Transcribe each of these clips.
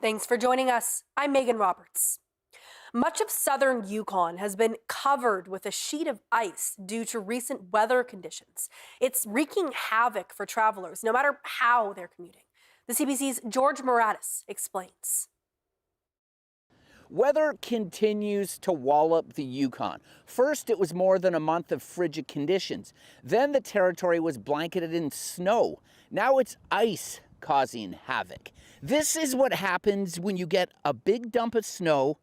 Thanks for joining us. I'm Megan Roberts. Much of southern Yukon has been covered with a sheet of ice due to recent weather conditions. It's wreaking havoc for travelers, no matter how they're commuting. The CBC's George Moratis explains. Weather continues to wallop the Yukon. First, it was more than a month of frigid conditions. Then the territory was blanketed in snow. Now it's ice causing havoc. This is what happens when you get a big dump of snow,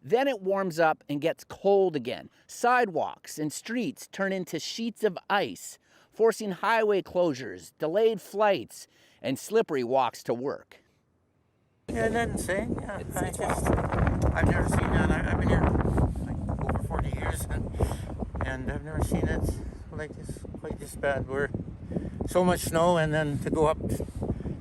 then it warms up and gets cold again. Sidewalks and streets turn into sheets of ice, forcing highway closures, delayed flights, and slippery walks to work. Yeah, nothing saying. Yeah, I've never seen that. I've been here like over 40 years, and I've never seen it like this, quite this bad. We're so much snow, and then to go up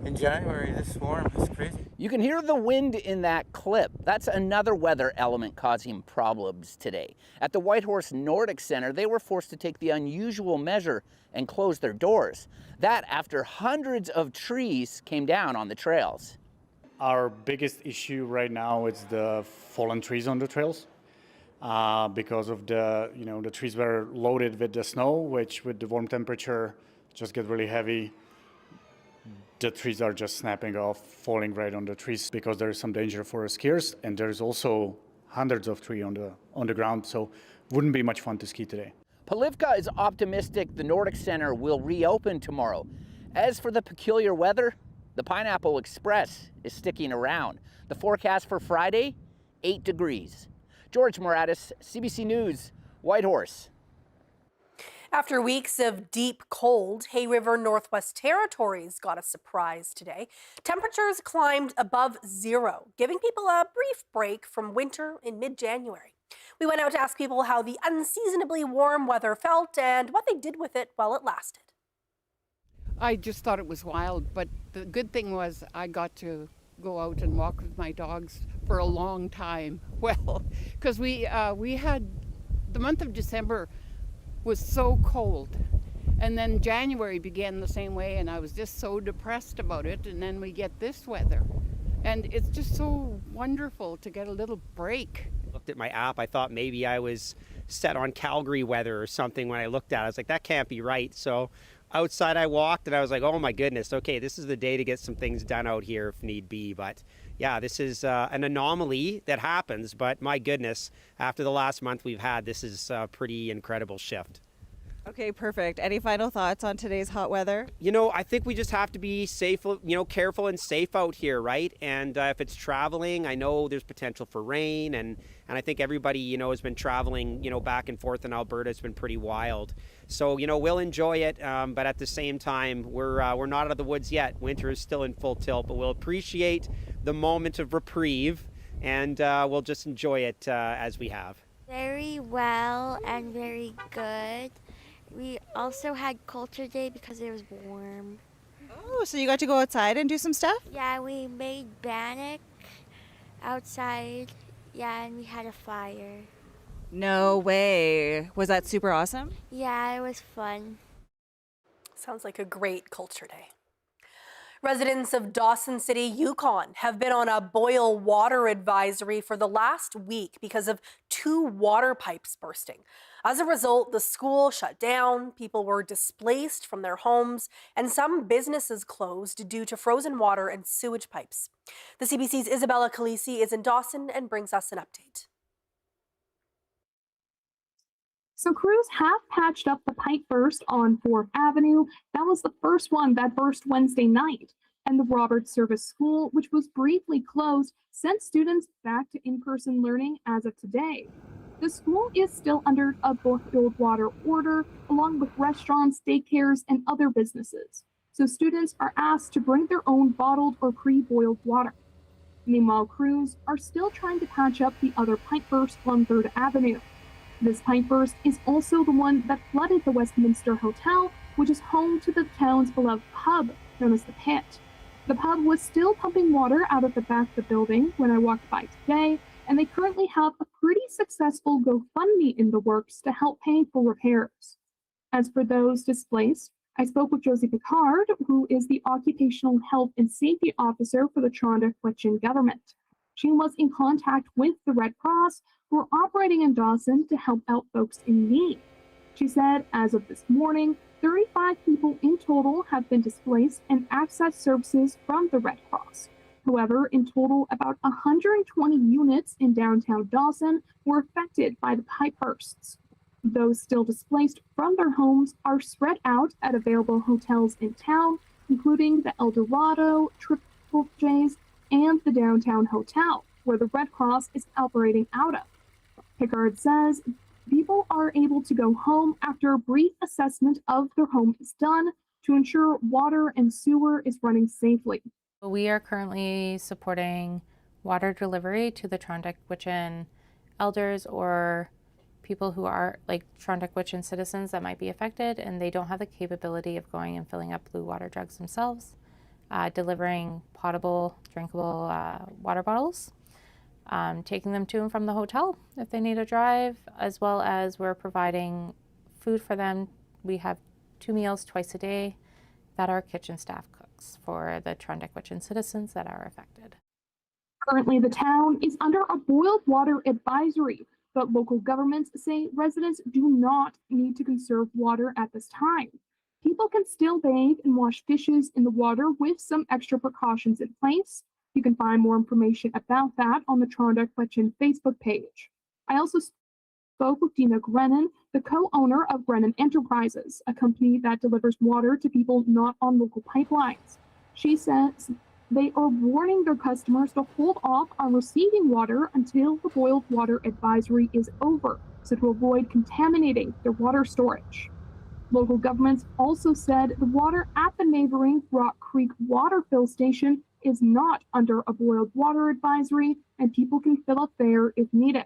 in January this warm, it's crazy. You can hear the wind in that clip. That's another weather element causing problems today. At the Whitehorse Nordic Center, they were forced to take the unusual measure and close their doors. That after hundreds of trees came down on the trails. Our biggest issue right now is the fallen trees on the trails because of the trees were loaded with the snow, which with the warm temperature just get really heavy. The trees are just snapping off, falling right on the trees because there is some danger for skiers, and there's also hundreds of trees on the ground, so wouldn't be much fun to ski today. Polivka is optimistic the Nordic Center will reopen tomorrow. As for the peculiar weather, the Pineapple Express is sticking around. The forecast for Friday, 8 degrees. George Moratis, CBC News, Whitehorse. After weeks of deep cold, Hay River Northwest Territories got a surprise today. Temperatures climbed above zero, giving people a brief break from winter in mid-January. We went out to ask people how the unseasonably warm weather felt and what they did with it while it lasted. I just thought it was wild, but the good thing was I got to go out and walk with my dogs for a long time. Well, because we had the month of December was so cold, and then January began the same way, and I was just so depressed about it, and then we get this weather, and it's just so wonderful to get a little break. Looked at my app, I thought maybe I was set on Calgary weather or something. When I looked at it, I was like, that can't be right. So outside I walked, and I was like, oh my goodness, okay, this is the day to get some things done out here if need be. But yeah, this is an anomaly that happens, but my goodness, after the last month we've had, this is a pretty incredible shift. Okay, perfect. Any final thoughts on today's hot weather? You know, I think we just have to be safe, careful and safe out here, right? And if it's traveling, I know there's potential for rain, and I think everybody, has been traveling, back and forth in Alberta. It's been pretty wild. So, we'll enjoy it, but at the same time, we're not out of the woods yet. Winter is still in full tilt, but we'll appreciate the moment of reprieve, and we'll just enjoy it as we have. Very well and very good. We also had Culture Day because it was warm. Oh, so you got to go outside and do some stuff? Yeah, we made bannock outside. Yeah, and we had a fire. No way. Was that super awesome? Yeah, it was fun. Sounds like a great Culture Day. Residents of Dawson City, Yukon have been on a boil water advisory for the last week because of 2 water pipes bursting. As a result, the school shut down, people were displaced from their homes, and some businesses closed due to frozen water and sewage pipes. The CBC's Isabella Calisi is in Dawson and brings us an update. So crews have patched up the pipe burst on 4th Avenue. That was the first one that burst Wednesday night. And the Roberts Service School, which was briefly closed, sent students back to in-person learning as of today. The school is still under a boiled water order, along with restaurants, daycares, and other businesses. So students are asked to bring their own bottled or pre-boiled water. Meanwhile, crews are still trying to patch up the other pipe burst on 3rd Avenue. This pipe burst is also the one that flooded the Westminster Hotel, which is home to the town's beloved pub, known as the Pit. The pub was still pumping water out of the back of the building when I walked by today, and they currently have a pretty successful GoFundMe in the works to help pay for repairs. As for those displaced, I spoke with Josie Picard, who is the Occupational Health and Safety Officer for the Toronto-Quechin government. She was in contact with the Red Cross, who are operating in Dawson to help out folks in need. She said, as of this morning, 35 people in total have been displaced and accessed services from the Red Cross. However, in total, about 120 units in downtown Dawson were affected by the pipe bursts. Those still displaced from their homes are spread out at available hotels in town, including the El Dorado, Triple J's, and the Downtown Hotel, where the Red Cross is operating out of. Picard says people are able to go home after a brief assessment of their home is done to ensure water and sewer is running safely. We are currently supporting water delivery to the Toronto-Quechin elders or people who are like Toronto-Quechin citizens that might be affected and they don't have the capability of going and filling up blue water jugs themselves, delivering potable, drinkable water bottles, taking them to and from the hotel if they need a drive, as well as we're providing food for them. We have 2 meals twice a day that our kitchen staff cooks for the Toronto-Quechin citizens that are affected. Currently, the town is under a boiled water advisory, but local governments say residents do not need to conserve water at this time. People can still bathe and wash dishes in the water with some extra precautions in place. You can find more information about that on the Toronto-Quechin Facebook page. I also spoke with Dina Grennan, the co-owner of Grennan Enterprises, a company that delivers water to people not on local pipelines. She says they are warning their customers to hold off on receiving water until the boiled water advisory is over, so to avoid contaminating their water storage. Local governments also said the water at the neighboring Rock Creek water fill station is not under a boiled water advisory, and people can fill up there if needed.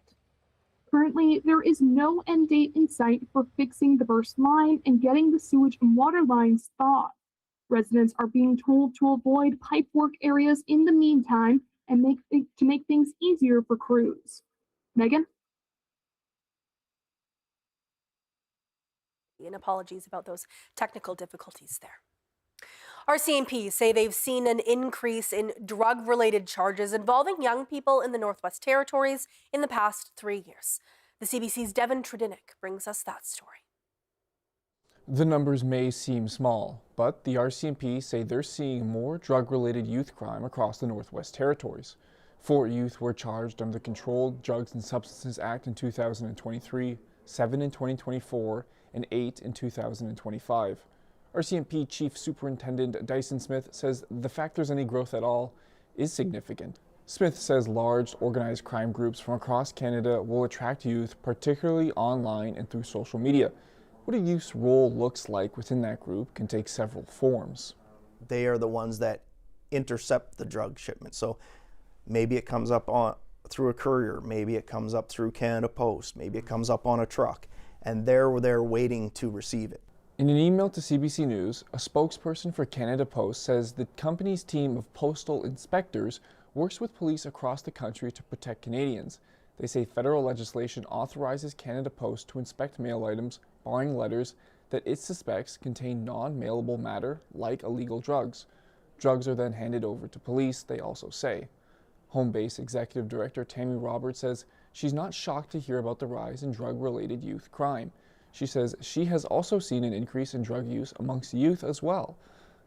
Currently, there is no end date in sight for fixing the burst line and getting the sewage and water lines thawed. Residents are being told to avoid pipework areas in the meantime and make things easier for crews. Megan? And apologies about those technical difficulties there. RCMP say they've seen an increase in drug-related charges involving young people in the Northwest Territories in the past 3 years. The CBC's Devin Trudinick brings us that story. The numbers may seem small, but the RCMP say they're seeing more drug-related youth crime across the Northwest Territories. 4 youth were charged under the Controlled Drugs and Substances Act in 2023, 7 in 2024, and 8 in 2025. RCMP Chief Superintendent Dyson Smith says the fact there's any growth at all is significant. Smith says large organized crime groups from across Canada will attract youth, particularly online and through social media. What a youth's role looks like within that group can take several forms. They are the ones that intercept the drug shipment. So maybe it comes up through a courier, maybe it comes up through Canada Post, maybe it comes up on a truck, and they're there waiting to receive it. In an email to CBC News, a spokesperson for Canada Post says the company's team of postal inspectors works with police across the country to protect Canadians. They say federal legislation authorizes Canada Post to inspect mail items, barring letters that it suspects contain non-mailable matter like illegal drugs. Drugs are then handed over to police, they also say. Homebase Executive Director Tammy Roberts says she's not shocked to hear about the rise in drug-related youth crime. She says she has also seen an increase in drug use amongst youth as well.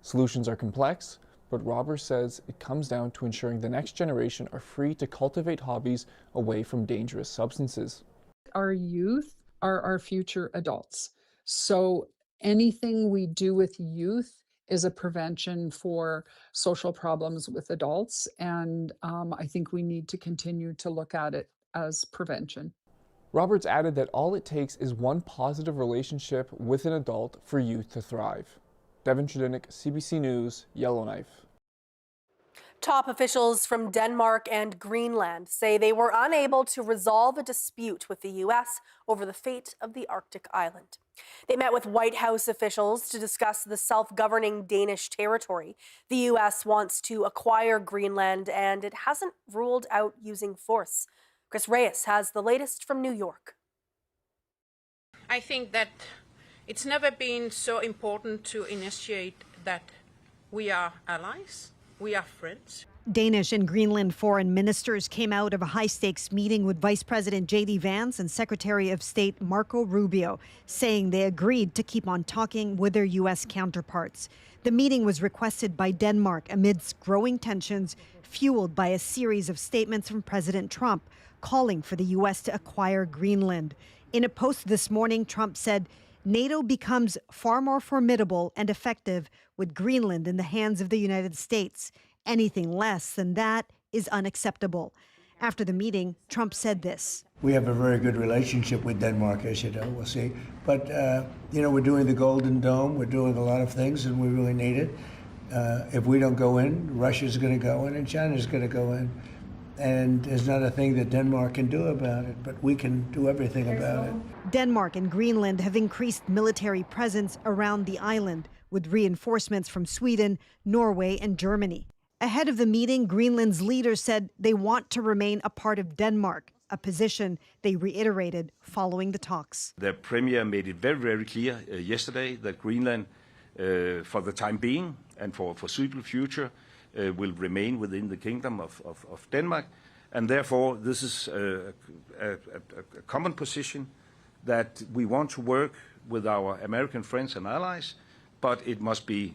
Solutions are complex, but Roberts says it comes down to ensuring the next generation are free to cultivate hobbies away from dangerous substances. Our youth are our future adults. So anything we do with youth is a prevention for social problems with adults. And I think we need to continue to look at it as prevention. Roberts added that all it takes is one positive relationship with an adult for youth to thrive. Devin Trudinick, CBC News, Yellowknife. Top officials from Denmark and Greenland say they were unable to resolve a dispute with the U.S. over the fate of the Arctic island. They met with White House officials to discuss the self-governing Danish territory. The U.S. wants to acquire Greenland, and it hasn't ruled out using force. Chris Reyes has the latest from New York. I think that It's never been so important to initiate that we are allies, we are friends. Danish and Greenland foreign ministers came out of a high-stakes meeting with Vice President J.D. Vance and Secretary of State Marco Rubio, saying they agreed to keep on talking with their U.S. counterparts. The meeting was requested by Denmark amidst growing tensions, fueled by a series of statements from President Trump calling for the U.S. to acquire Greenland. In a post this morning, Trump said, NATO becomes far more formidable and effective with Greenland in the hands of the United States. Anything less than that is unacceptable. After the meeting, Trump said this. We have a very good relationship with Denmark, as you know, we'll see. But, we're doing the Golden Dome, we're doing a lot of things, and we really need it. If we don't go in, Russia's going to go in, and China's going to go in. And there's not a thing that Denmark can do about it, but we can do everything about it. Denmark and Greenland have increased military presence around the island, with reinforcements from Sweden, Norway, and Germany. Ahead of the meeting, Greenland's leaders said they want to remain a part of Denmark, a position they reiterated following the talks. The Premier made it very, very clear yesterday that Greenland, for the time being and for foreseeable future, will remain within the Kingdom of Denmark. And therefore, this is a common position that we want to work with our American friends and allies, but it must be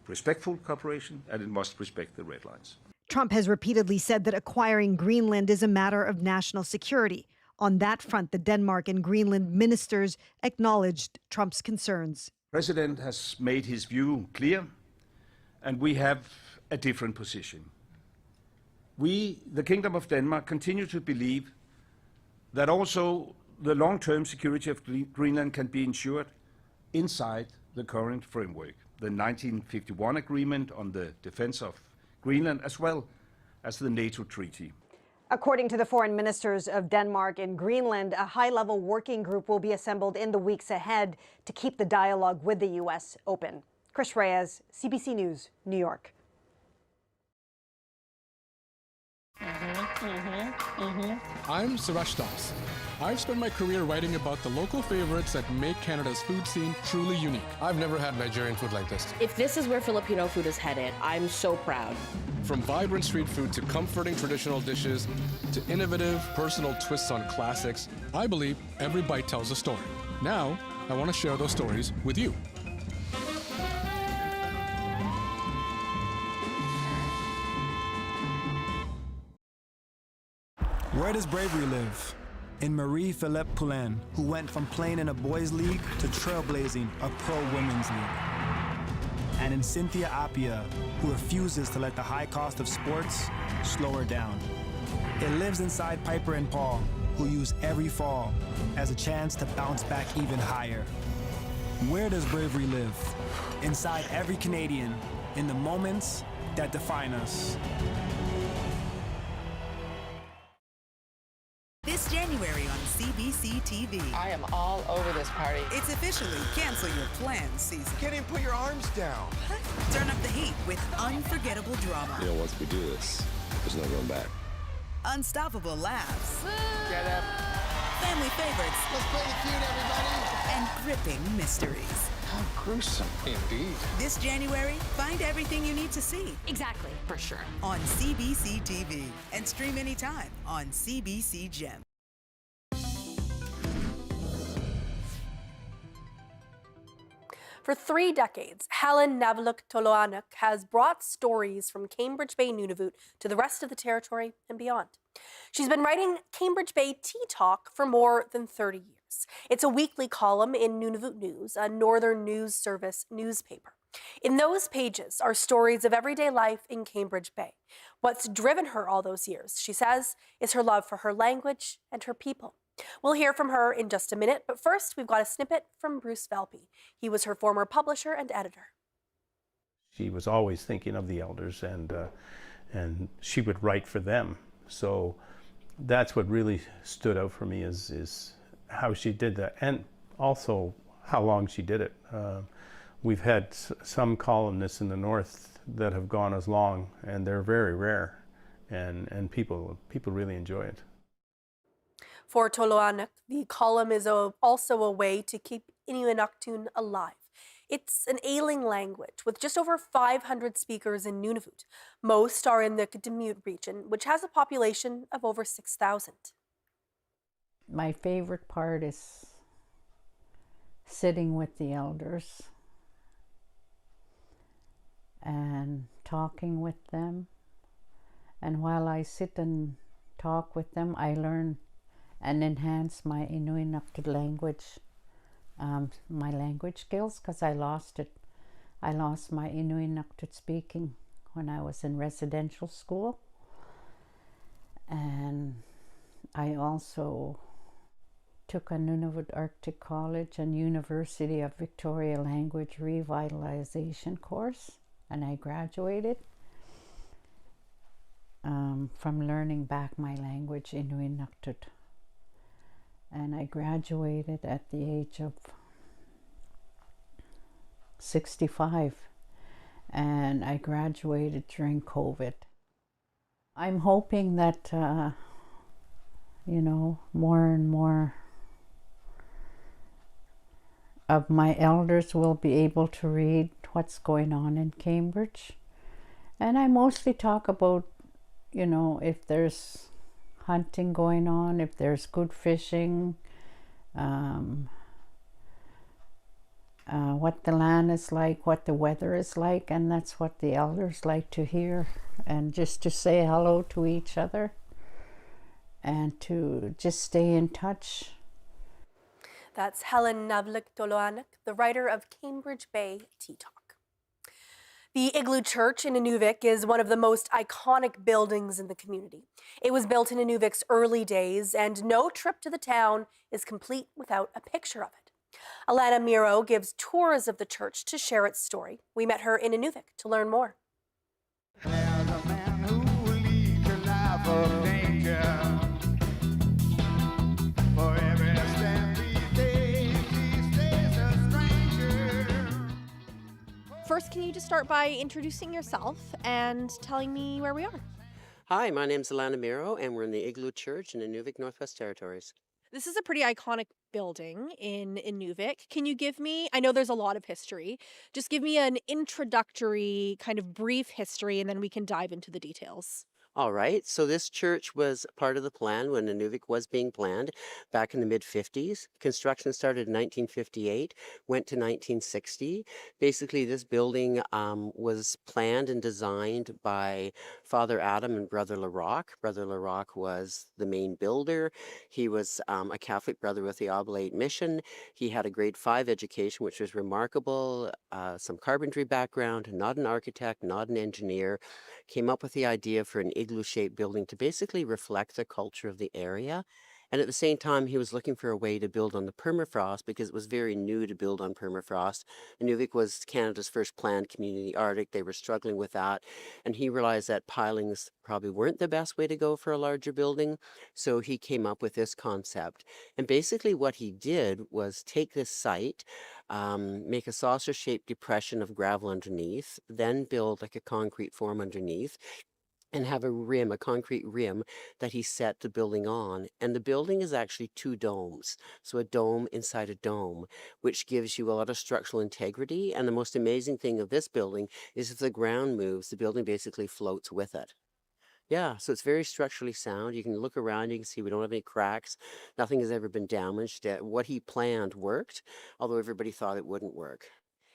respectful cooperation, and it must respect the red lines. Trump has repeatedly said that acquiring Greenland is a matter of national security. On that front, the Denmark and Greenland ministers acknowledged Trump's concerns. The President has made his view clear, and we have a different position. We, the Kingdom of Denmark, continue to believe that also the long-term security of Greenland can be ensured inside the current framework. The 1951 agreement on the defense of Greenland, as well as the NATO treaty. According to the foreign ministers of Denmark and Greenland, a high-level working group will be assembled in the weeks ahead to keep the dialogue with the U.S. open. Chris Reyes, CBC News, New York. I'm Suresh Das. I've spent my career writing about the local favorites that make Canada's food scene truly unique. I've never had Nigerian food like this. If this is where Filipino food is headed, I'm so proud. From vibrant street food to comforting traditional dishes to innovative personal twists on classics, I believe every bite tells a story. Now, I want to share those stories with you. Where does bravery live? In Marie-Philippe Poulin, who went from playing in a boys' league to trailblazing a pro women's league. And in Cynthia Appia, who refuses to let the high cost of sports slow her down. It lives inside Piper and Paul, who use every fall as a chance to bounce back even higher. Where does bravery live? Inside every Canadian, in the moments that define us. This January on CBC TV. I am all over this party. It's officially cancel your plans season. Can't even put your arms down. Turn up the heat with unforgettable drama. You know, once we do this, there's no going back. Unstoppable laughs. Get up. Family favorites. Let's play the feud, everybody. And gripping mysteries. How gruesome, indeed. This January, find everything you need to see. Exactly, for sure. On CBC TV. And stream anytime on CBC Gem. For 3 decades, Helen Navluk-Toloanek has brought stories from Cambridge Bay Nunavut to the rest of the territory and beyond. She's been writing Cambridge Bay Tea Talk for more than 30 years. It's a weekly column in Nunavut News, a Northern News Service newspaper. In those pages are stories of everyday life in Cambridge Bay. What's driven her all those years, she says, is her love for her language and her people. We'll hear from her in just a minute, but first we've got a snippet from Bruce Velpe. He was her former publisher and editor. She was always thinking of the elders, and she would write for them. So that's what really stood out for me is how she did that, and also how long she did it. We've had some columnists in the north that have gone as long, and they're very rare, and people really enjoy it. For Toloanek, the column is also a way to keep Inuit alive. It's an ailing language with just over 500 speakers in Nunavut. Most are in the Inuit region, which has a population of over 6,000. My favorite part is sitting with the elders and talking with them. And while I sit and talk with them, I learn and enhance my Inuit language, my language skills, because I lost it. I lost my Inuit speaking when I was in residential school. And I also took a Nunavut Arctic College and University of Victoria Language Revitalization course, and I graduated from learning back my language, Inuit. And I graduated at the age of 65, and I graduated during COVID. I'm hoping that, more and more of my elders will be able to read what's going on in Cambridge. And I mostly talk about, if there's hunting going on, if there's good fishing, what the land is like, what the weather is like, and that's what the elders like to hear. And just to say hello to each other and to just stay in touch. That's Helen Navlik-Toloanek, the writer of Cambridge Bay Tea Talk. The Igloo Church in Inuvik is one of the most iconic buildings in the community. It was built in Inuvik's early days, and no trip to the town is complete without a picture of it. Alana Miro gives tours of the church to share its story. We met her in Inuvik to learn more. First, can you just start by introducing yourself and telling me where we are? Hi, my name's Alana Miro, and we're in the Igloo Church in Inuvik, Northwest Territories. This is a pretty iconic building in Inuvik. Can you give me, I know there's a lot of history, just give me an introductory kind of brief history and then we can dive into the details. All right, so this church was part of the plan when Inuvik was being planned back in the mid-50s. Construction started in 1958, went to 1960. Basically, this building was planned and designed by Father Adam and Brother LaRock. Brother LaRock was the main builder. He was a Catholic brother with the Oblate Mission. He had a grade 5 education, which was remarkable, some carpentry background, not an architect, not an engineer. Came up with the idea for an igloo-shaped building to basically reflect the culture of the area. And at the same time, he was looking for a way to build on the permafrost because it was very new to build on permafrost. Inuvik was Canada's first planned community in the Arctic. They were struggling with that. And he realized that pilings probably weren't the best way to go for a larger building. So he came up with this concept. And basically what he did was take this site, make a saucer-shaped depression of gravel underneath, then build like a concrete form underneath, and have a rim, a concrete rim that he set the building on. And the building is actually 2 domes. So a dome inside a dome, which gives you a lot of structural integrity. And the most amazing thing of this building is if the ground moves, the building basically floats with it. Yeah, so it's very structurally sound. You can look around, you can see we don't have any cracks. Nothing has ever been damaged. What he planned worked, although everybody thought it wouldn't work.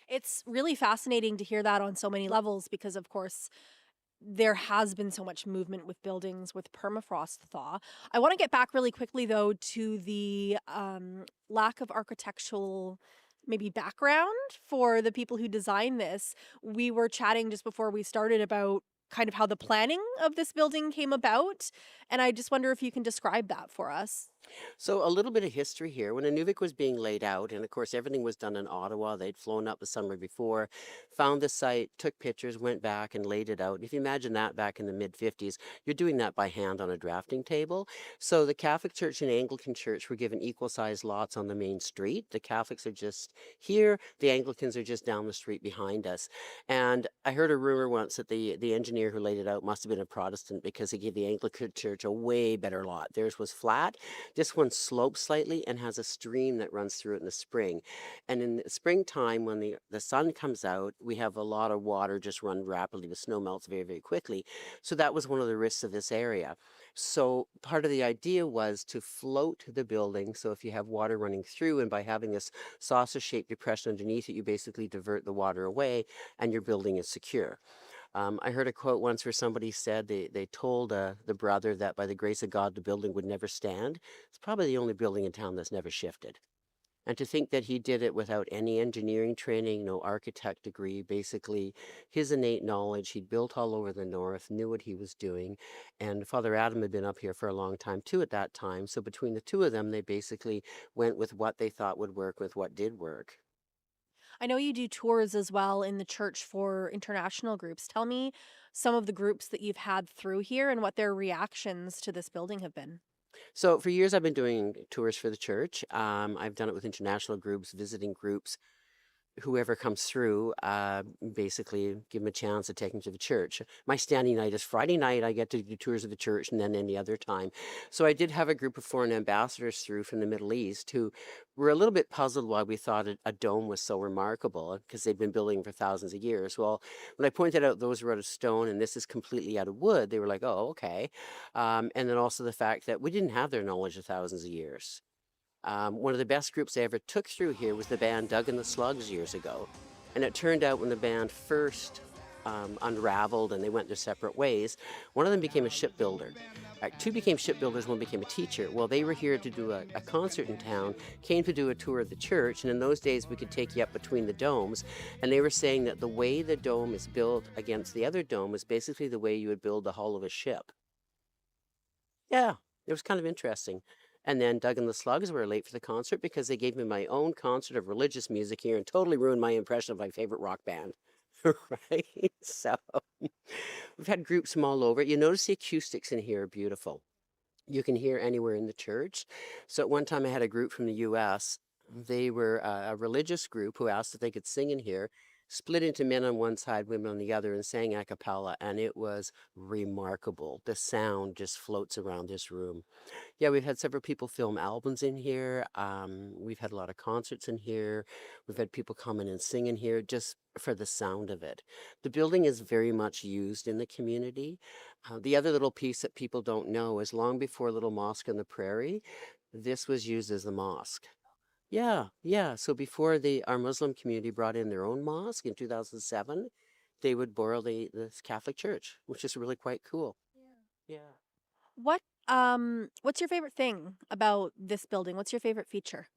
It's really fascinating to hear that on so many levels because, of course, there has been so much movement with buildings with permafrost thaw. I want to get back really quickly, though, to the lack of architectural maybe background for the people who designed this. We were chatting just before we started about kind of how the planning of this building came about, and I just wonder if you can describe that for us. So a little bit of history here. When Inuvik was being laid out, and of course everything was done in Ottawa, they'd flown up the summer before, found the site, took pictures, went back and laid it out. And if you imagine that back in the mid-50s, you're doing that by hand on a drafting table. So the Catholic Church and Anglican Church were given equal-sized lots on the main street. The Catholics are just here, the Anglicans are just down the street behind us. And I heard a rumor once that the engineer who laid it out must have been a Protestant because he gave the Anglican Church a way better lot. Theirs was flat. This one slopes slightly and has a stream that runs through it in the spring. And in the springtime, when the sun comes out, we have a lot of water just run rapidly. The snow melts very, very quickly. So that was one of the risks of this area. So part of the idea was to float the building. So if you have water running through, and by having this saucer-shaped depression underneath it, you basically divert the water away and your building is secure. I heard a quote once where somebody said they told the brother that by the grace of God, the building would never stand. It's probably the only building in town that's never shifted. And to think that he did it without any engineering training, no architect degree, basically his innate knowledge, he'd built all over the north, knew what he was doing. And Father Adam had been up here for a long time too at that time. So between the two of them, they basically went with what they thought would work with what did work. I know you do tours as well in the church for international groups. Tell me some of the groups that you've had through here and what their reactions to this building have been. So for years, I've been doing tours for the church. I've done it with international groups, visiting groups. Whoever comes through, basically give them a chance to take them to the church. My standing night is Friday night. I get to do tours of the church, and then any other time. So I did have a group of foreign ambassadors through from the Middle East who were a little bit puzzled why we thought a dome was so remarkable, because they've been building for thousands of years. Well, when I pointed out those were out of stone and this is completely out of wood, they were like, oh, okay. And then also the fact that we didn't have their knowledge of thousands of years. One of the best groups I ever took through here was the band Doug and the Slugs years ago. And it turned out when the band first unraveled and they went their separate ways, one of them became a shipbuilder. Two became shipbuilders, one became a teacher. Well, they were here to do a concert in town, came to do a tour of the church, and in those days we could take you up between the domes. And they were saying that the way the dome is built against the other dome is basically the way you would build the hull of a ship. Yeah, it was kind of interesting. And then Doug and the Slugs were late for the concert because they gave me my own concert of religious music here and totally ruined my impression of my favorite rock band. Right? So we've had groups from all over. You notice the acoustics in here are beautiful. You can hear anywhere in the church. So at one time I had a group from the US. They were a religious group who asked if they could sing in here, split into men on one side, women on the other, and sang a cappella, and it was remarkable. The sound just floats around this room. Yeah, we've had several people film albums in here. We've had a lot of concerts in here. We've had people come in and sing in here just for the sound of it. The building is very much used in the community. The other little piece that people don't know is long before Little Mosque on the Prairie, this was used as the mosque. Yeah, yeah. So before our Muslim community brought in their own mosque in 2007, they would borrow the Catholic Church, which is really quite cool. Yeah. What's your favorite thing about this building? What's your favorite feature?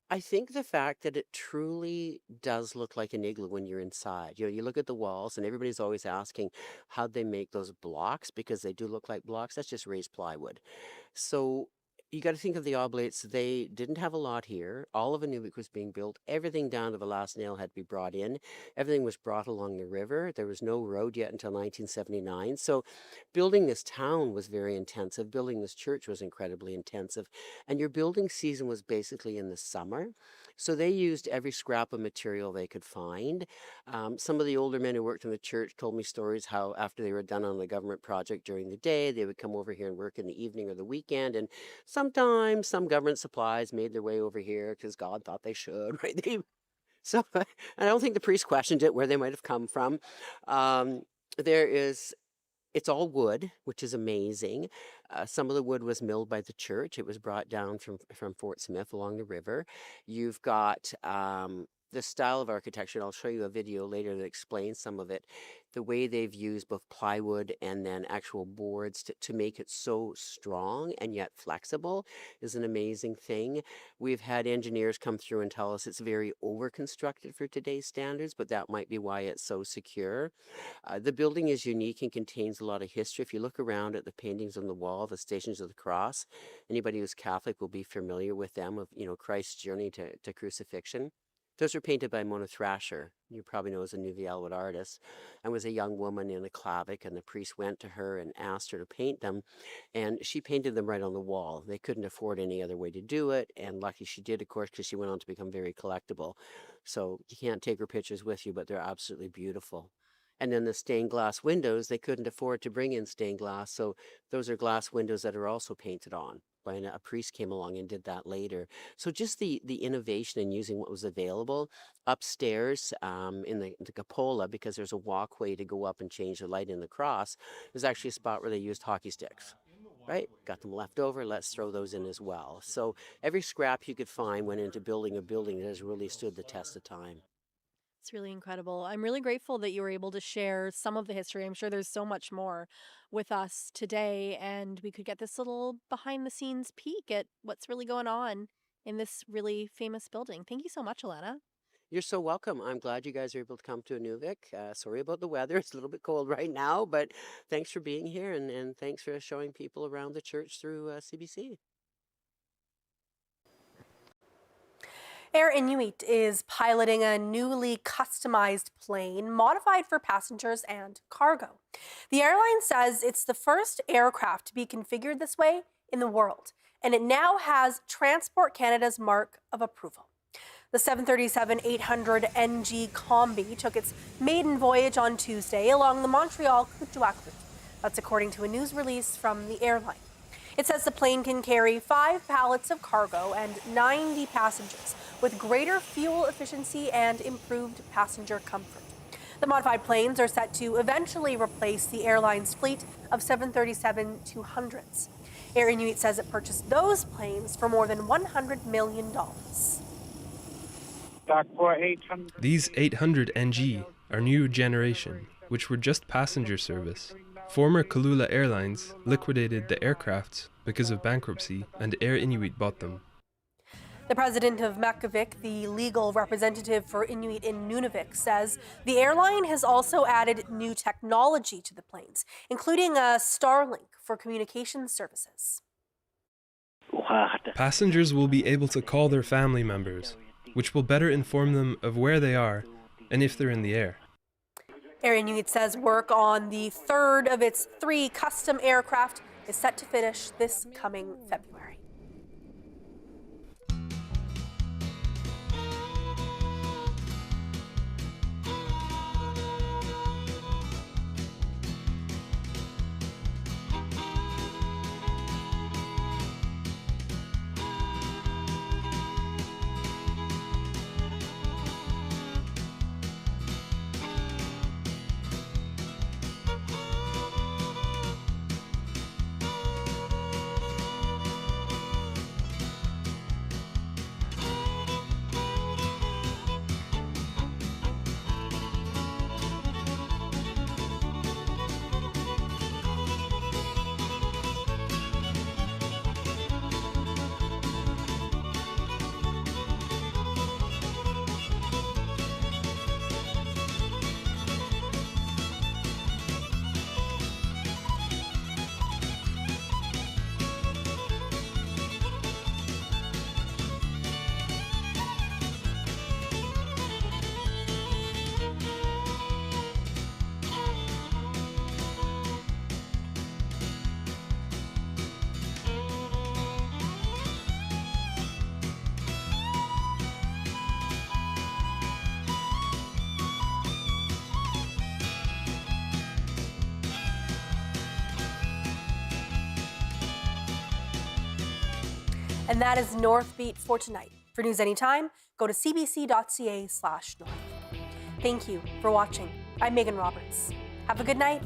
I think the fact that it truly does look like an igloo when you're inside. You know, you look at the walls and everybody's always asking how'd they make those blocks, because they do look like blocks. That's just raised plywood. So you got to think of the oblates. They didn't have a lot here. All of Inuit was being built. Everything down to the last nail had to be brought in. Everything was brought along the river. There was no road yet until 1979. So building this town was very intensive. Building this church was incredibly intensive. And your building season was basically in the summer. So they used every scrap of material they could find. Some of the older men who worked in the church told me stories how after they were done on the government project during the day, they would come over here and work in the evening or the weekend. And sometimes some government supplies made their way over here because God thought they should, right? So I don't think the priest questioned it, where they might have come from. It's all wood, which is amazing. Some of the wood was milled by the church. It was brought down from Fort Smith along the river. You've got the style of architecture, and I'll show you a video later that explains some of it. The way they've used both plywood and then actual boards to make it so strong and yet flexible is an amazing thing. We've had engineers come through and tell us it's very over-constructed for today's standards, but that might be why it's so secure. The building is unique and contains a lot of history. If you look around at the paintings on the wall, the Stations of the Cross, anybody who's Catholic will be familiar with them, of Christ's journey to crucifixion. Those were painted by Mona Thrasher, you probably know as a New Elwood artist, and was a young woman in a clavic, and the priest went to her and asked her to paint them, and she painted them right on the wall. They couldn't afford any other way to do it, and lucky she did, of course, because she went on to become very collectible. So you can't take her pictures with you, but they're absolutely beautiful. And then the stained glass windows, they couldn't afford to bring in stained glass, so those are glass windows that are also painted on. when a priest came along and did that later. So just the innovation in using what was available upstairs in the cupola, because there's a walkway to go up and change the light in the cross. There's actually a spot where they used hockey sticks. Right? Got them left over, let's throw those in as well. So every scrap you could find went into building a building that has really stood the test of time. It's really incredible. I'm really grateful that you were able to share some of the history. I'm sure there's so much more with us today, and we could get this little behind the scenes peek at what's really going on in this really famous building. Thank you so much, Alana. You're so welcome. I'm glad you guys are able to come to Inuvik. Sorry about the weather. It's a little bit cold right now, but thanks for being here, and thanks for showing people around the church through CBC. Air Inuit is piloting a newly customized plane modified for passengers and cargo. The airline says it's the first aircraft to be configured this way in the world, and it now has Transport Canada's mark of approval. The 737-800 NG Combi took its maiden voyage on Tuesday along the Montreal-Couttoua route. That's according to a news release from the airline. It says the plane can carry 5 pallets of cargo and 90 passengers with greater fuel efficiency and improved passenger comfort. The modified planes are set to eventually replace the airline's fleet of 737-200s. Air Inuit says it purchased those planes for more than $100 million. These 800 NG are new generation, which were just passenger service. Former Kalula Airlines liquidated the aircrafts because of bankruptcy, and Air Inuit bought them. The president of Makivik, the legal representative for Inuit in Nunavik, says the airline has also added new technology to the planes, including a Starlink for communication services. Passengers will be able to call their family members, which will better inform them of where they are and if they're in the air. Air Inuit says work on the third of its 3 custom aircraft is set to finish this coming February. And that is Northbeat for tonight. For news anytime, go to cbc.ca/north. Thank you for watching. I'm Megan Roberts. Have a good night.